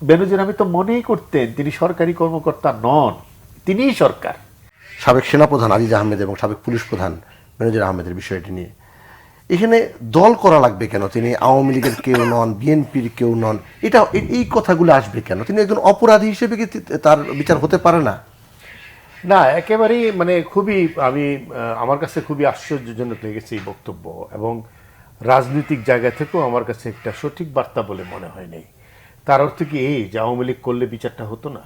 বেনজির আহমেদ তো মনেই করতেন তিনি সরকারি কর্মকর্তা নন, তিনিই সরকার। সাবেক সেনাপ্রধান আজিজ আহমেদ এবং সাবেক পুলিশ প্রধান বেনজির আহমেদের বিষয়টি নিয়ে এখানে দল করা লাগবে কেন? তিনি আওয়ামী লীগের কেউ নন, বিএনপির কেউ নন, এটা এই কথাগুলো আসবে কেন? তিনি একজন অপরাধী হিসেবে কি তার বিচার হতে পারে না? না, একেবারেই মানে খুবই আমার কাছে খুবই আশ্চর্যজনক লেগেছে এই বক্তব্য, এবং রাজনৈতিক জায়গা থেকেও আমার কাছে একটা সঠিক বার্তা বলে মনে হয় নাই। তার অর্থ কি এই যে আওয়ামী লীগ করলে বিচারটা হতো না,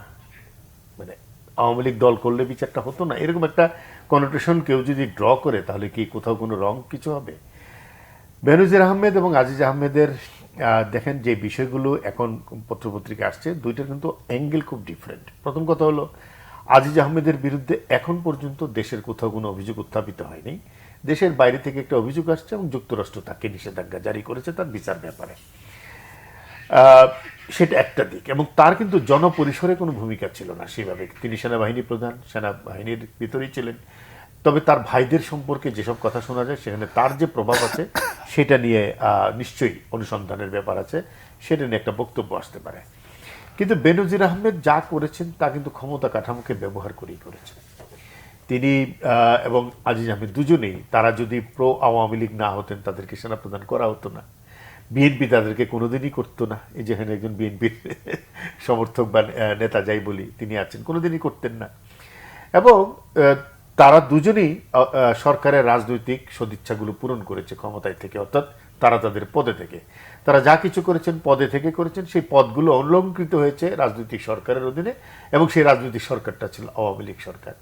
মানে আওয়ামী লীগ দল করলে বিচারটা হতো না, এরকম একটা কনোটেশন কেউ যদি ড্র করে তাহলে কি কোথাও কোনো রং কিছু হবে? বেনজির আহমেদ এবং আজিজ আহমেদের দেখেন যে বিষয়গুলো এখন পত্রপত্রিকা আসছে, দুইটার কিন্তু অ্যাঙ্গেল খুব ডিফারেন্ট। প্রথম কথা হলো, আজিজ আহমেদের বিরুদ্ধে এখন পর্যন্ত দেশের কোথাও কোনো অভিযোগ উত্থাপিত হয়নি। দেশের বাইরে থেকে একটা অভিযোগ আসছে এবং যুক্তরাষ্ট্র তাকে নিষেধাজ্ঞা জারি করেছে তার বিচার ব্যাপারে। সেটা একটা দিক, এবং তার কিন্তু জনপরিসরে কোনো ভূমিকা ছিল না সেভাবে। তিনি সেনাবাহিনী প্রধান, সেনাবাহিনীর ভিতরেই ছিলেন। তবে তার ভাইদের সম্পর্কে যেসব কথা শোনা যায় সেখানে তার যে প্রভাব আছে সেটা নিয়ে নিশ্চয়ই অনুসন্ধানের ব্যাপার আছে, সেটা নিয়ে একটা বক্তব্য আসতে পারে। কিন্তু বেনজির আহমেদ যা করেছেন তা কিন্তু ক্ষমতা কাঠামোকে ব্যবহার করেই করেছেন তিনি। এবং আজিজ আহমেদ দুজনেই, তারা যদি প্রো আওয়ামী লীগ না হতেন তাদেরকে সেনাপ্রধান করা হতো না, বিএনপি তাদেরকে কোনোদিনই করতো না। এই যেখানে একজন বিএনপির সমর্থক বা নেতা যাই বলি তিনি আছেন, কোনোদিনই করতেন না। এবং তারা দুজনেই সরকারের রাজনৈতিক সদিচ্ছাগুলো পূরণ করেছে ক্ষমতায় থেকে, অর্থাৎ তারা তাদের পদে থেকে, তারা যা কিছু করেছেন পদে থেকে করেছেন। সেই পদগুলো অলঙ্কৃত হয়েছে রাজনৈতিক সরকারের অধীনে, এবং সেই রাজনৈতিক সরকারটা ছিল আওয়ামী লীগ সরকার।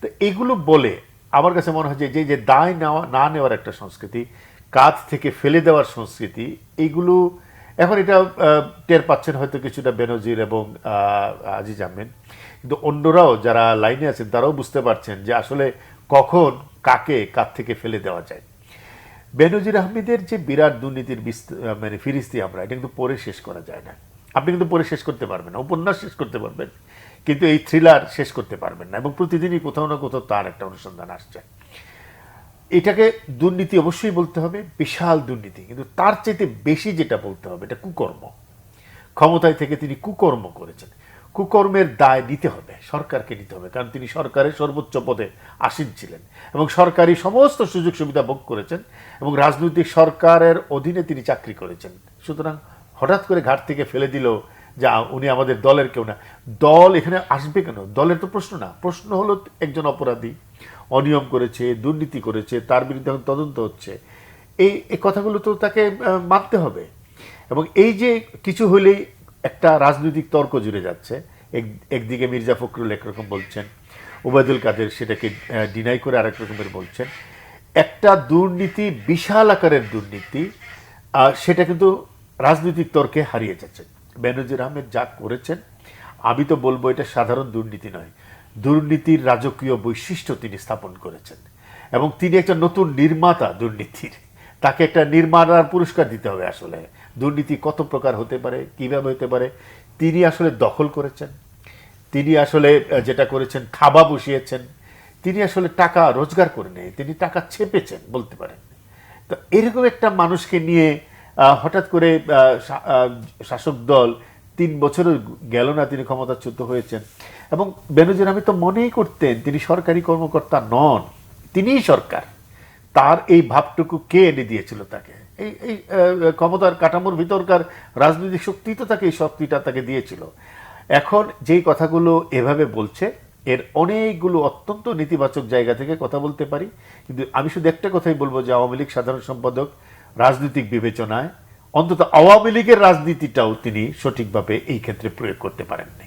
তো এগুলো বলে আমার কাছে মনে হয় যে যে দায় নেওয়া না নেওয়ার একটা সংস্কৃতি, কাঁধ থেকে ফেলে দেওয়ার সংস্কৃতি, এইগুলো এখন এটা টের পাচ্ছেন হয়তো কিছুটা বেনজির এবং আজিজ আহমেদ, কিন্তু অন্যরাও যারা লাইনে আছেন তারাও বুঝতে পারছেন যে আসলে কখন কাকে কাঁধ থেকে ফেলে দেওয়া যায়। বেনজির আহমেদের যে বিরাট দুর্নীতির মানে ফিরিস্তি, আমরা এটা কিন্তু পড়ে শেষ করা যায় না। আপনি কিন্তু পড়ে শেষ করতে পারবেন না, উপন্যাস শেষ করতে পারবেন কিন্তু এই থ্রিলার শেষ করতে পারবেন না, এবং প্রতিদিনই কোথাও না কোথাও তার একটা অনুসন্ধান আসছে। এটাকে দুর্নীতি অবশ্যই বলতে হবে, বিশাল দুর্নীতি, কিন্তু তার চাইতে বেশি যেটা বলতে হবে এটা কুকর্ম। ক্ষমতায় থেকে তিনি কুকর্ম করেছেন, কুকর্মের দায় নিতে হবে, সরকারকে নিতে হবে, কারণ তিনি সরকারের সর্বোচ্চ পদে আসীন ছিলেন এবং সরকারি সমস্ত সুযোগ সুবিধা ভোগ করেছেন, এবং রাজনৈতিক সরকারের অধীনে তিনি চাকরি করেছেন। সুতরাং হঠাৎ করে ঘাট থেকে ফেলে দিল যে উনি আমাদের দলের কেউ না। দল এখানে আসবে কেন? দলের তো প্রশ্ন না, প্রশ্ন হলো একজন অপরাধী অনিয়ম করেছে, দুর্নীতি করেছে, তার বিরুদ্ধে এখন তদন্ত হচ্ছে, এই কথাগুলো তো তাকে মানতে হবে। এবং এই যে কিছু হলেই একটা রাজনৈতিক তর্ক জুড়ে যাচ্ছে, একদিকে মির্জা ফখরুল একরকম বলছেন, ওবায়দুল কাদের সেটাকে ডিনাই করে আরেক রকমের বলছেন। একটা দুর্নীতি, বিশাল আকারের দুর্নীতি, সেটা কিন্তু রাজনৈতিক তর্কে হারিয়ে যাচ্ছে। বেনজির আহমেদ যা করেছেন, আমি তো বলবো এটা সাধারণ দুর্নীতি নয়, দুর্নীতির রাজকীয় বৈশিষ্ট্য তিনি স্থাপন করেছেন, এবং তিনি একটা নতুন নির্মাতা দুর্নীতির। তাকে একটা নির্মাতার পুরস্কার দিতে হবে। আসলে দুর্নীতি কত প্রকার হতে পারে, কিভাবে হতে পারে, তিনি আসলে দখল করেছেন, তিনি আসলে যেটা করেছেন থাবা বসিয়েছেন, তিনি আসলে টাকা রোজগার করে নেই, তিনি টাকা ছেপেছেন বলতে পারেন। তো এরকম একটা মানুষকে নিয়ে হঠাৎ করে শাসক দল 3 বছরও গেল না তিনি ক্ষমতাচ্যুত হয়েছেন, এবং বেনজির আহমেদ তো মনেই করতেন তিনি সরকারি কর্মকর্তা নন, তিনিই সরকার। তার এই ভাবটুকু কে এনে দিয়েছিল তাকে? এই ক্ষমতার কাঠামোর ভিতরকার রাজনৈতিক শক্তি তো তাকে, এই শক্তিটা তাকে দিয়েছিল। এখন যেই কথাগুলো এভাবে বলছে, এর অনেকগুলো অত্যন্ত নেতিবাচক জায়গা থেকে কথা বলতে পারি, কিন্তু আমি শুধু একটা কথাই বলবো যে আওয়ামী লীগ সাধারণ সম্পাদক রাজনৈতিক বিবেচনায় অন্তত আওয়ামী লীগের রাজনীতিটাও তিনি সঠিকভাবে এই ক্ষেত্রে প্রয়োগ করতে পারেননি।